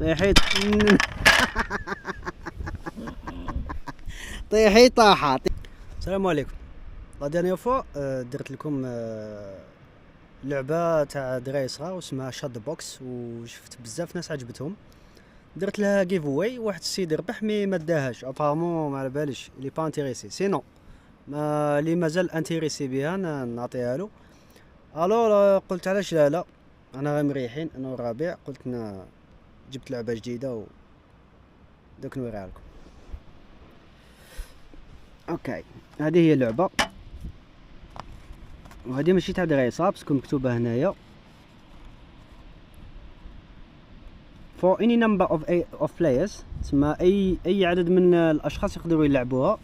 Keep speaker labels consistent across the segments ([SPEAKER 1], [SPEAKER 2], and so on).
[SPEAKER 1] طيحي طيحي طاحة. السلام عليكم. لا ديرنيير فوا درت لكم لعبة تاع دراي صغار واسمها شات بوكس، وشفت بزاف ناس عجبتهم. درت لها جيف واي، واحد السيد ربح مي ما داهاش ابارامون، ما على باليش لي با انتريسي. سينو ما لي مازال انتريسي بها نعطيها له. الو قلت علاش لا انا غير مريحين انا والربيع، قلت جبت لعبة جديدة و دوك نوريها لكم. اوكي، هذه هي اللعبة، وهذه ماشي تاع دراي صغار باسكو مكتوبة هنايا for any number of players، تسمى اي عدد من الاشخاص يقدروا يلعبوها.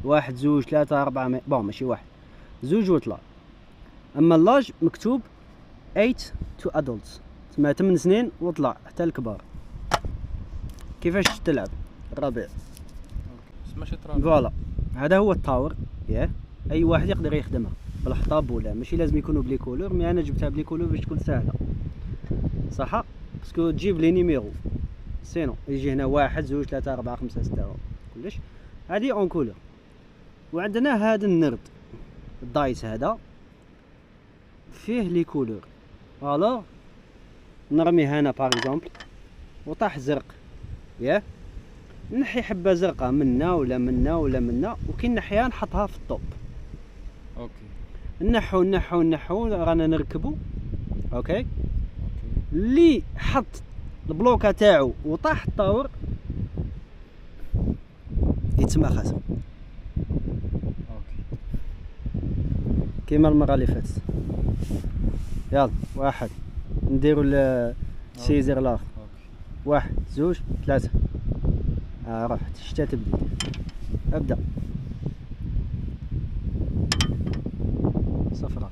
[SPEAKER 1] واحد زوج ثلاثة أربعة بون ماشي واحد، زوج وطلع. اما اللاج مكتوب 8 to adults، تسمى 8 سنين وطلع حتى الكبار. كيفاش تلعب الربيع؟
[SPEAKER 2] ماشي تراب.
[SPEAKER 1] فوالا، هذا هو التاور. اي واحد يقدر يخدمها بالحطاب، ولا ماشي لازم يكونوا بلي كولور، مي انا جبتها بلي كولور باش تكون سهله صح، باسكو تجيب لي نيميرو سينو يجي هنا واحد زوج ثلاثة أربعة خمسة ستة كلش. هذه اون كولور. وعندنا هذا النرد الدايس، هذا فيه لي كولور. الوغ نرمي هنا باغ اكزومبل وطاح زرق، نحي حبه زرقاء منا ولا منا ولا منا، وكي نحيها نحطها في الطوب.
[SPEAKER 2] اوكي،
[SPEAKER 1] نحو رانا نركبو. اوكي، اللي حط البلوكه تاعو وطاح الطاور يتسمى خاسر.
[SPEAKER 2] اوكي
[SPEAKER 1] كيما المره اللي فاتت. يلا واحد نديرو السيزر الاخر. واحد زوج ثلاثة. روح شتا تبدي، ابدا. صفرة.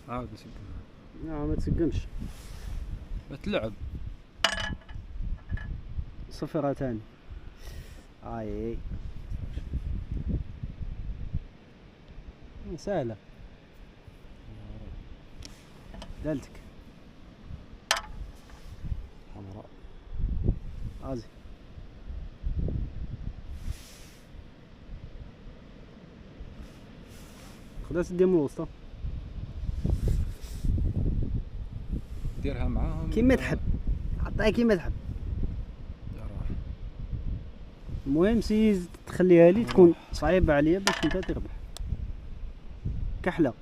[SPEAKER 2] عاود نسقم.
[SPEAKER 1] لا ما تسقمش،
[SPEAKER 2] تلعب
[SPEAKER 1] صفرة تاني. سهلة دالتك.
[SPEAKER 2] حمراء
[SPEAKER 1] عازي خذها تدي من الوسطى
[SPEAKER 2] ديرها معاهم
[SPEAKER 1] كيما تحب، حطها كيما تحب. المهم سيز تخليها لي تكون صعيبة عليا باش انت تربح. كحلة.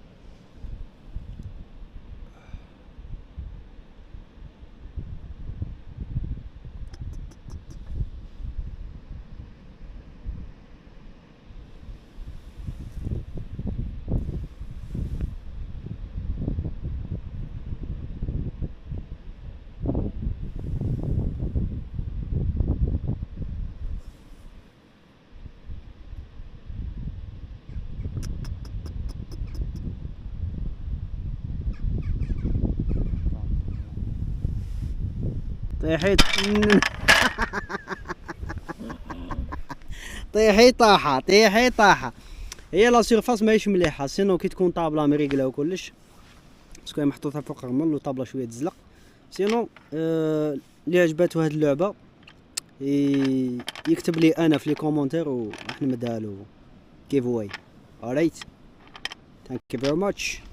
[SPEAKER 1] طيحي طيحي طاحة طيحي طاحة. هي لا سيرفاس ماهيش مليحة، سينو كي تكون طابلة مريقلة وكلش، باسكو هي محطوطة فوق الرمل وطابلة شوية تزلق. سينو اللي عجباتو هاد اللعبة يكتب لي انا في لي كومونتير وراح نمدها له جيف اواي. alright thank you very much.